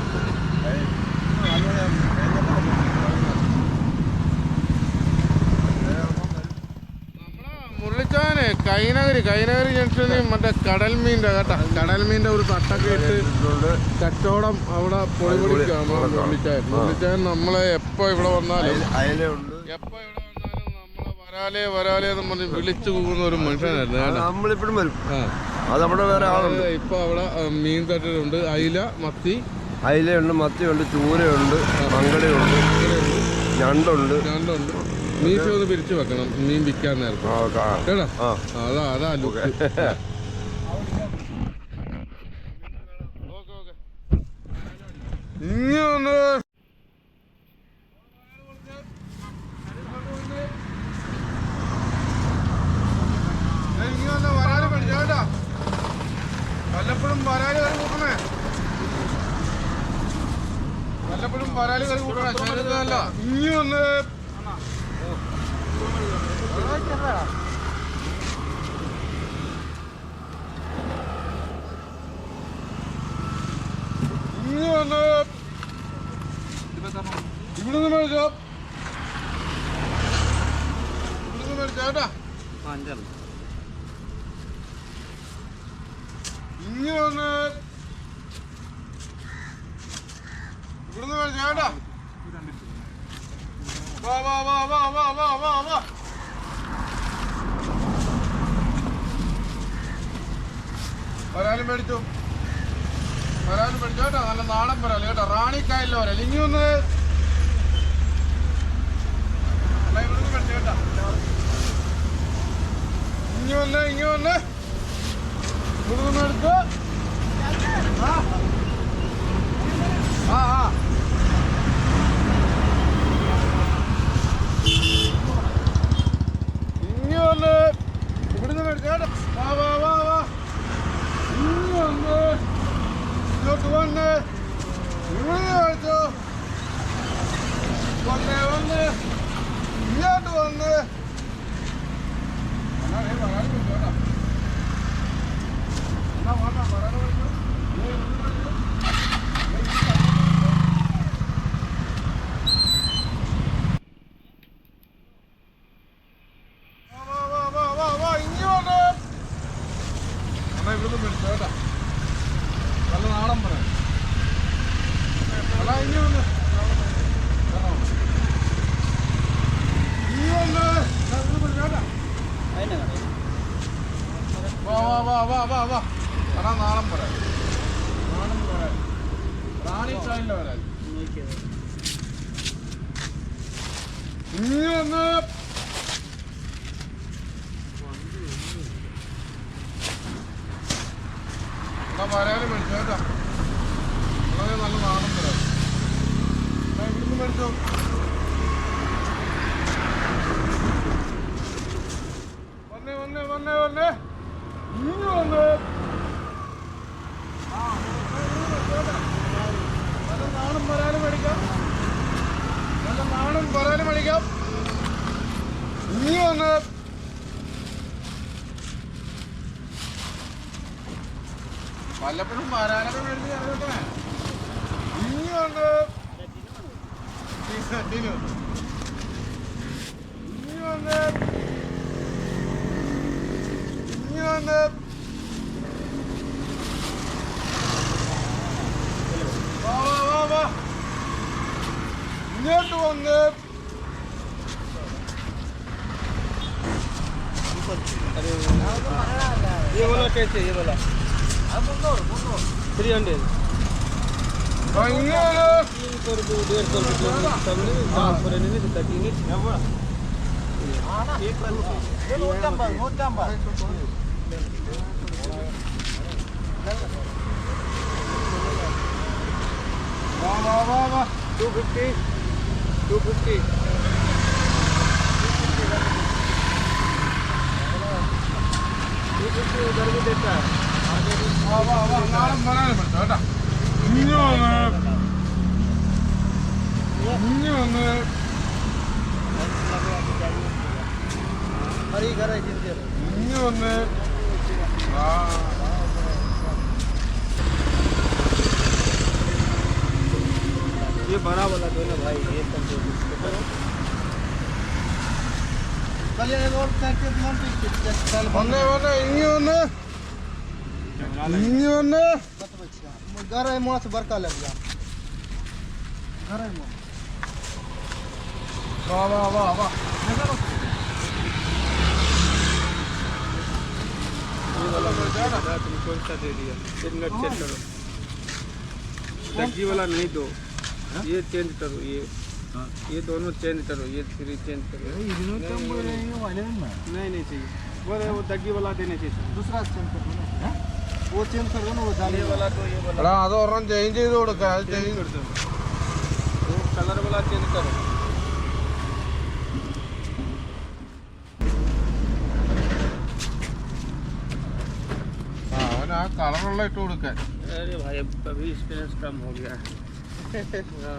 മുരളിച്ചാനെ കൈനഗരി ജംഗ്ഷനിൽ മറ്റേ കടൽമീൻ്റെ കേട്ടാ, കടൽമീൻ്റെ ഒരു തട്ടൊക്കെ ഇട്ട് കച്ചവടം അവിടെ പൊടിച്ചാൻ മുരളിച്ചാൻ നമ്മളെ എപ്പോൾ ഇവിടെ വന്നാലും നമ്മളെ വരാലേ എന്ന് പറഞ്ഞ് വിളിച്ചു പോകുന്ന ഒരു മനുഷ്യനായിരുന്നു കേട്ടാ. നമ്മളിപ്പോഴും വരും. ആ അതവിടെ വേറെ ആളുണ്ട്. ഇപ്പൊ അവിടെ മീൻ തട്ടിലുണ്ട്, അയില, മത്തി, അയിലയുണ്ട്, മത്തിയുണ്ട്, ചൂരയുണ്ട്, മങ്കടയുണ്ട്, ഞണ്ടുണ്ട്. മീശ ഒന്ന് പിരിച്ചു വെക്കണം മീൻ വിൽക്കാൻ നേരത്തെ കേട്ടാ. അതാ ലുക്ക്. ഇങ്ങനെ വരാനും പഠിച്ചാ വല്ലപ്പോഴും വരാല് കറി കൂട്ടണേ, വല്ലപ്പോഴും വരാല് കറി കൂട്ടണേ. ചെറുതല്ല ഇനി ഒന്ന് ഇനി ഒന്ന് ഇവിടുന്ന് മേടിച്ചോ, ഇവിടുന്ന് മേടിച്ചോട്ടാ. ഇനി ഒന്ന് ഇവിടുന്ന് മേടിച്ചോട്ടാ. വാ വാ വാ വാ വാ വാ വാ വാ വരാലും മേടിച്ചു, വരാലും മേടിച്ചു കേട്ടോ. നല്ല നാടൻ വരാല് കേട്ടോ, റാണിക്കായലിലെ വരാല്. ഇനി ഒന്ന് ഇവിടുന്ന് മേടിച്ചു കേട്ടോ. ഇനി ഒന്ന് ഇവിടുന്ന് മേടിച്ചു. ആ ആ ഇനി ഒന്ന് ഇവിടുന്ന് മേടിച്ചു കേട്ടോ. വാ വാ വാ വാ ഇനി ഒന്ന് ഇങ്ങോട്ട് വന്ന് ഇവിടുന്ന് മേടിച്ചു. വന്ന് ഇങ്ങോട്ട് വന്ന് ഇവിടുന്ന് മേടിച്ചു കേട്ടാ. നല്ല നാടൻ പറയാം. അല്ല ഇനി ഒന്ന് വാ വാ വാ വാ വാ അടാ നാടൻ പറയാം. നാടൻ പറയാം, റാണിക്കായലിലെ വരാൻ. ഇനി ഒന്ന് വരാനും മേടിച്ചു കേട്ടോ. വളരെ നല്ല നാടൻ വരാം. ഇവിടുന്ന് മേടിച്ചോ. വന്നേ ഇനി വന്ന് നല്ല നാടൻ വരാനും മേടിക്കാം, നല്ല നാടൻ വരാനും മേടിക്കാം. ഇനി വന്ന് വല്ലപ്പോഴും വരാനൊക്കെ മേടിച്ച് കറിവെക്കണേ. ഇനി വന്ന് ഇനി വന്ന് ഒന്ന് ये वाला कैसे ये वाला 300 ഇങ്ങനെ 300 रुपये 150 रुपये सब नहीं दाम पर नहीं देता कि नहीं വാ വാ വാ 250 250 उधर भी देता है വാ വാ വാ നാളെ വരാനും പറ്റും കേട്ടാ ഇങ്ങനെ വന്ന് हरी घर है जिनके ഇങ്ങനെ വന്ന് ആ ये बड़ा वाला दो ना भाई ये सब दो कल ये और करके मन पे चल വന്ന് വന്ന് ഇങ്ങനെ വന്ന് घर है मोस बरका लग गया घर है मोस വാ വാ വാ വാ ये वाला तुम कौन सा दे दिया एक मिनट चेक करो लग्गी वाला नहीं दो ये चेंज करो ये दोनों चेंज करो ये थ्री चेंज करो नहीं नहीं चाहिए बोले वो दग्गी वाला देने चाहिए दूसरा चेंज कर दो ना वो चेंज कर दो ना वो जाली वाला तो ये वाला എടാ അത് ഒരെണ്ണം ചേഞ്ച് ചെയ്ത് കൊടുക്കാം അത് ചേഞ്ച് कर दो वो कलर वाला चेंज करो അവൻ ആ കളറുള്ള ഇട്ട് കൊടുക്കാൻ अरे भाई अभी स्ट्रेस कम हो गया हाँ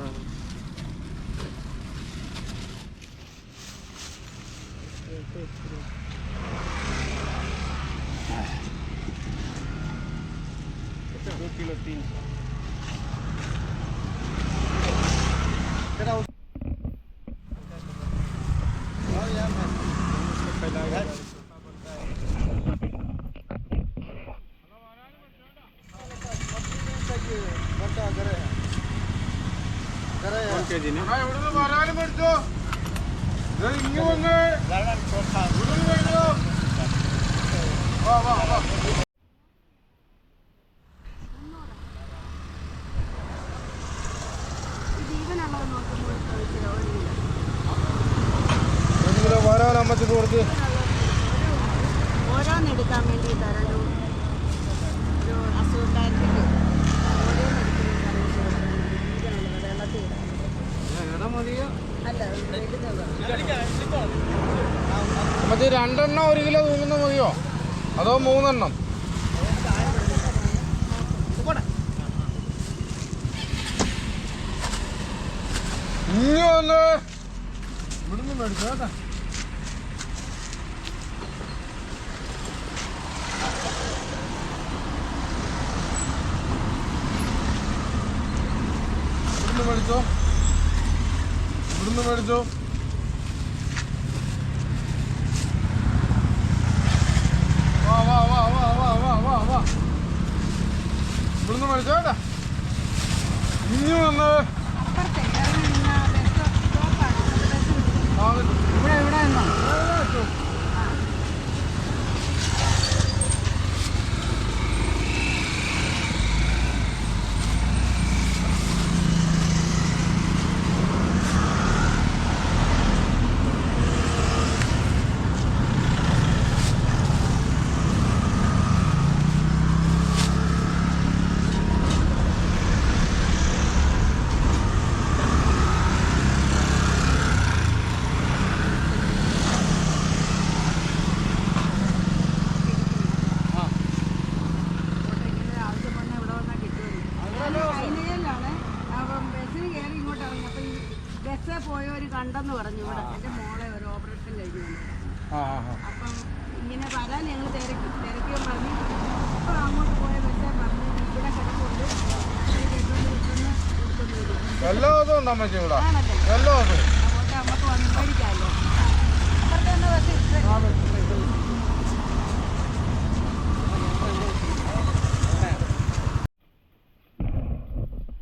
दो किलो 300 kg ने ഇവിടുന്ന് വരാനും പഠിച്ചോ ഇങ്ങനെ വന്ന് ഇവിടുന്ന് പഠിച്ചോ വാ വാ വാ ഒരു കിലോ വരാനമ്മച്ചിട്ട് കൊടുത്ത് ഓരോന്നെടുക്കാൻ വേണ്ടിയിട്ടാണ് ഒരു അസുഖക്കാരത്തേക്ക് വെള്ളത്തിൽ അല്ല അമ്മച്ചി 2 എണ്ണം 1 കിലോ തൂങ്ങുന്ന മതിയോ അതോ 3 എണ്ണം ഇനി വന്ന് ഇവിടുന്ന് മേടിച്ചോ കേട്ടാ ഇവിടുന്ന് മേടിച്ചോ ഇവിടുന്ന് മേടിച്ചോ വാ വാ വാ വാ വാ വാ വാ വാ ഇവിടുന്ന് മേടിച്ചോ കേട്ടാ ഇനി വന്ന് അപ്പുറത്തെ ഇവിടെ ഇവിടെ നിന്നോ ബസ്സിൽ പോയവര് കണ്ടെന്ന് പറഞ്ഞു ഇവിടെ എൻ്റെ മോളെ ഒരു ഓപ്പറേഷൻ കഴിഞ്ഞു അപ്പം ഇങ്ങനെ വരാൻ ഞങ്ങൾ തിരക്കിയോ പറഞ്ഞു അപ്പോൾ അങ്ങോട്ട് പോയ ബസ്സേ പറഞ്ഞു ഇവിടെ കിടപ്പുണ്ട് എല്ലാ ദിവസവും ഉണ്ടോ അമ്മച്ചി ഇവിടെ ആണല്ലേ എല്ലാ ദിവസവും അതുകൊണ്ട് നമുക്ക് വന്ന് മേടിക്കാമല്ലോ അപ്പുറത്തെ തന്നെ ബസ്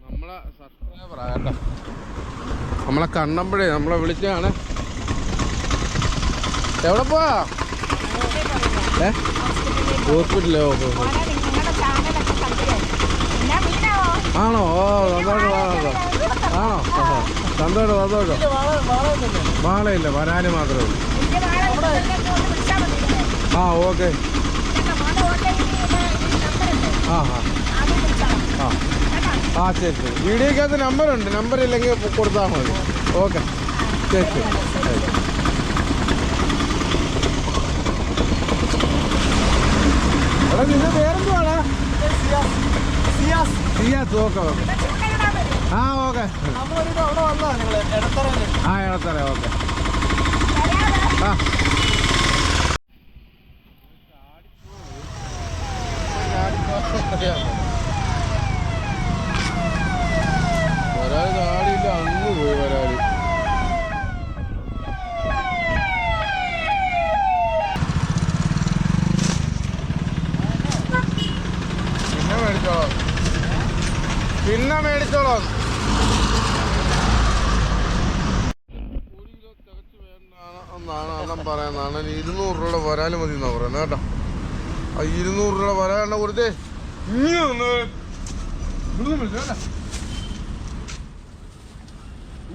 നമ്മളെ സബ്സ്ക്രൈബറാ കേട്ടോ നമ്മളെ കണ്ണമ്പഴേ നമ്മളെ വിളിച്ചാണ്. എവിടെ പോവാ? ഹോസ്പിറ്റലോ? ആണോ? ഓ സന്തോഷം. ആണോ? സന്തോഷം. വാളയില്ല, വരാന് മാത്രമേ ഉള്ളൂ. ആ ഓക്കെ. ആ ശരി. വീഡിയോക്കകത്ത് നമ്പറുണ്ട്. നമ്പർ ഇല്ലെങ്കിൽ കൊടുത്താൽ മതി. ഓക്കെ ശരി. എടാ നിന്റെ പേരെന്തുവാണ്? സിയാസ്. ഓക്കെ. ആ ഓക്കെ. ഇടത്തറ. ഓക്കെ. ആ ഒരാൾ ചാടിയിട്ട് അങ്ങ് പോയി. ഒരാള് പിന്നെ മേടിച്ചോളാം. 1 കിലോ തികച്ച് വേണ്ടാണ് എന്നാണ് അണ്ണം പറയുന്നതാണ്. 200 രൂപയുടെ വരാല് മതി എന്നാ പറയുന്നത് കേട്ടോ. ആ 200 രൂപയുടെ വരാലിനെ കൊടുത്തേ.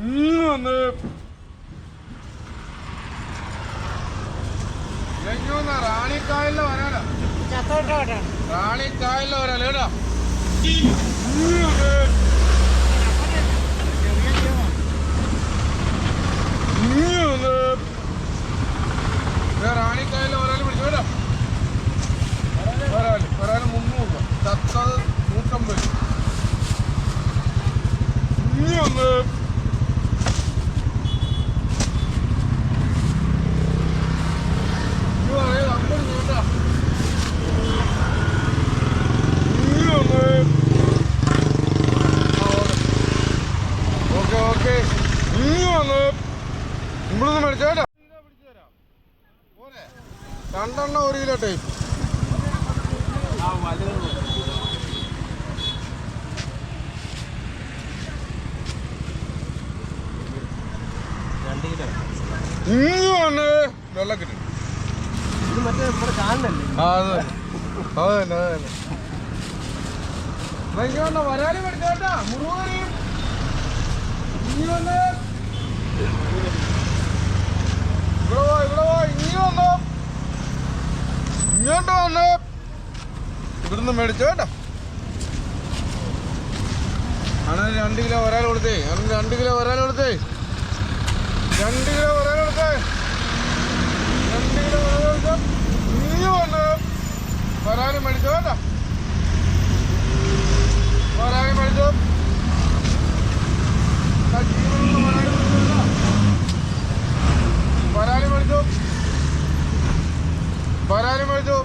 ഇനി ഒന്ന് റാണിക്കായലിലെ വരാലോ. റാണിക്കായലിലെ വരാലോ കേട്ടോ. റാണിക്കായലിലെ വരാല് പിടിച്ചു കേട്ടോ. വരാല് 300 രൂപ. ചത്തത് 150. ഇനി ഒന്ന് ഓക്കെ. ഇനി ഒന്ന് നമ്മളൊന്ന് മേടിച്ചേട്ടാ. 2 എണ്ണം 1 കിലോ ടൈപ്പ്. ഇങ്ങനെ വെള്ളം കിട്ടും. അതന്നെ വരാലി പഠിച്ചോട്ടാ. മുറുകറിയും ഇവിടെ ഇങ്ങോട്ട് വന്ന് ഇവിടുന്ന് മേടിച്ചു കേട്ടോ. ആണ് 2 കിലോ വരാൽ കൊടുത്തേ. 2 കിലോ വരാൽ കൊടുത്തേ. 2 കിലോ വരാൽ കൊടുത്തേ. 2 കിലോ വരാൽ കൊടുത്ത ഇനി വന്ന് വരാല് മേടിച്ചു കേട്ടോ. വരാല് മേടിച്ചു. വരാല് മേടിച്ചു.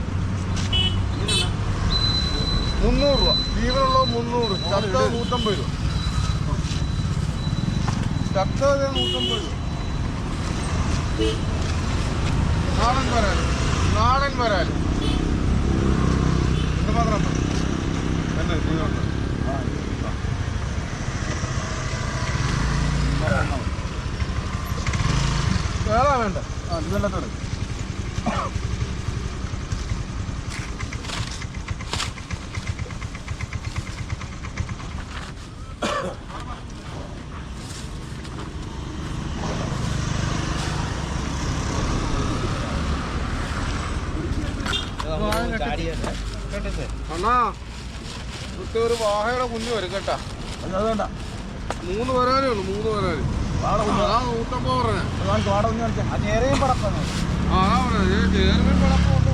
300 രൂപ. ജീവനുള്ളത് 300. ചത്ത 150 രൂപ. ചത്ത 150 രൂപ. നാടൻ വരാല് എന്ത് മാത്രം തന്നെ ജീവനുണ്ട്. വേറെ വേണ്ട. ഇതെല്ലാത്തോടെ അണ്ണാ ഇവിടുത്തെ ഒരു വാഹയുടെ കുഞ്ഞ് വരും കേട്ടാ. 3 വരാനേ ഉള്ളൂ. 3 വരാന്. 150 പറഞ്ഞേ. ചേരുമീൻ പടപ്പുണ്ട്.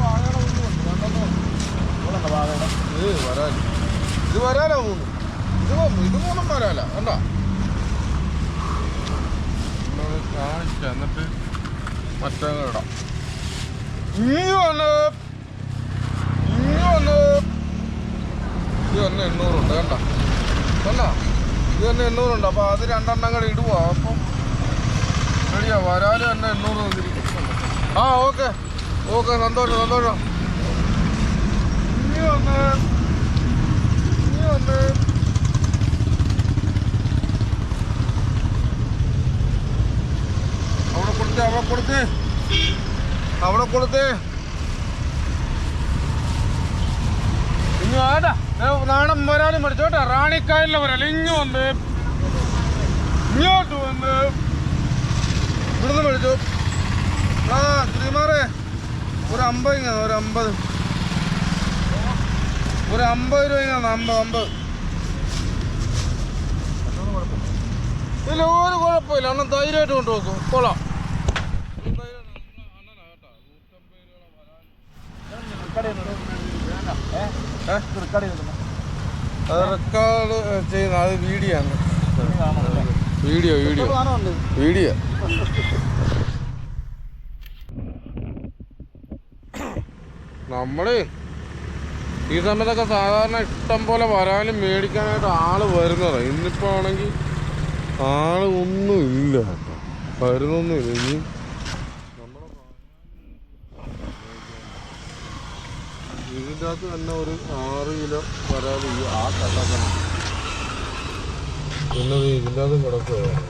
വാഹയുടെ കുഞ്ഞുണ്ട്. വരാല്. ഇത് വരാലോ 3. ഇത് 3 വരാല കണ്ടാ. കാണിച്ച എന്നിട്ട് മറ്റേ ഇടാം. ഇനി വന്ന് ഇത് തന്നെ 800 ഉണ്ട് കണ്ട. ഇത് തന്നെ 800 ഉണ്ട്. അപ്പോൾ അത് 2 എണ്ണം കൂടെ ഇടുവോ. അപ്പം റെഡിയാ. വരാല് തന്നെ 800 തന്നിരിക്കും. ആ ഓക്കെ. സന്തോഷം. ഇനി വന്ന് അവിടെ കൊടുത്തേ. ഇനി ആടാ നാടൻ വരാല് മേടിച്ചോട്ടെ. റാണിക്കായലിലെ വരാല് ഇങ്ങ് വന്ന് ഇങ്ങോട്ട് വന്ന് ഇവിടുന്ന് മേടിച്ചു. ആ ശ്രീമാറേ ഒരു 50 ഇങ്ങനെ ഒരു 50 രൂപ ഇങ്ങനെ 50 ഇല്ല ഒരു കുഴപ്പമില്ല. അണ്ണൻ ധൈര്യമായിട്ട് കൊണ്ടുപോക്കും. കൊള്ളാം. അത് റെക്കോർഡ് ചെയ്യുന്ന അത് വീഡിയോ ആണ്. വീഡിയോ നമ്മള് ഈ സമയത്തൊക്കെ സാധാരണ ഇഷ്ടം പോലെ വരാനും മേടിക്കാനായിട്ട് ആള് വരുന്നതാണ്. ഇന്നിപ്പോ ആണെങ്കിൽ ആള് ഒന്നും ഇല്ല കേട്ടോ, വരുന്നൊന്നുമില്ല. ഇനി ഇതിൻ്റെ അകത്ത് തന്നെ ഒരു 6 കിലോ വരാൽ ആ കട്ടക്കണം. പിന്നെ ഇതിൻ്റെ അകത്ത് കിടക്കുകയാണ്.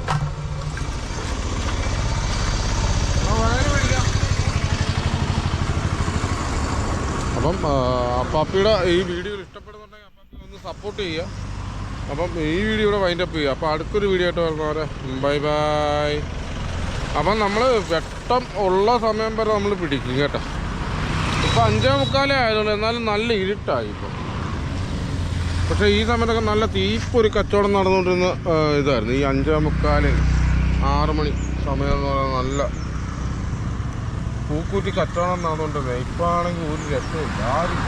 അപ്പം അപ്പാപ്പിയുടെ ഈ വീഡിയോ ഇഷ്ടപ്പെടുന്നുണ്ടെങ്കിൽ അപ്പാപ്പി ഒന്ന് സപ്പോർട്ട് ചെയ്യുക. അപ്പം ഈ വീഡിയോ ഇവിടെ വൈൻഡപ്പ് ചെയ്യുക. അപ്പോൾ അടുത്തൊരു വീഡിയോ ആയിട്ട് വരുന്നവരെ ബൈ ബൈ. അപ്പം നമ്മൾ വെട്ടം ഉള്ള സമയം വരെ നമ്മൾ പിടിക്കും കേട്ടോ. ഇപ്പം 5:45 ആയതുകൊണ്ട് എന്നാലും നല്ല ഇരുട്ടായി ഇപ്പം. പക്ഷേ ഈ സമയത്തൊക്കെ നല്ല തീപ്പൊരു കച്ചവടം നടന്നുകൊണ്ടിരുന്ന ഇതായിരുന്നു. ഈ 5:45 6 മണി സമയം എന്ന് പറയുന്നത് നല്ല പൂക്കൂറ്റി കച്ചവടം നടന്നുകൊണ്ടിരുന്നത്. ഇപ്പം ആണെങ്കിൽ ഒരു രക്ഷമില്ല. ആരും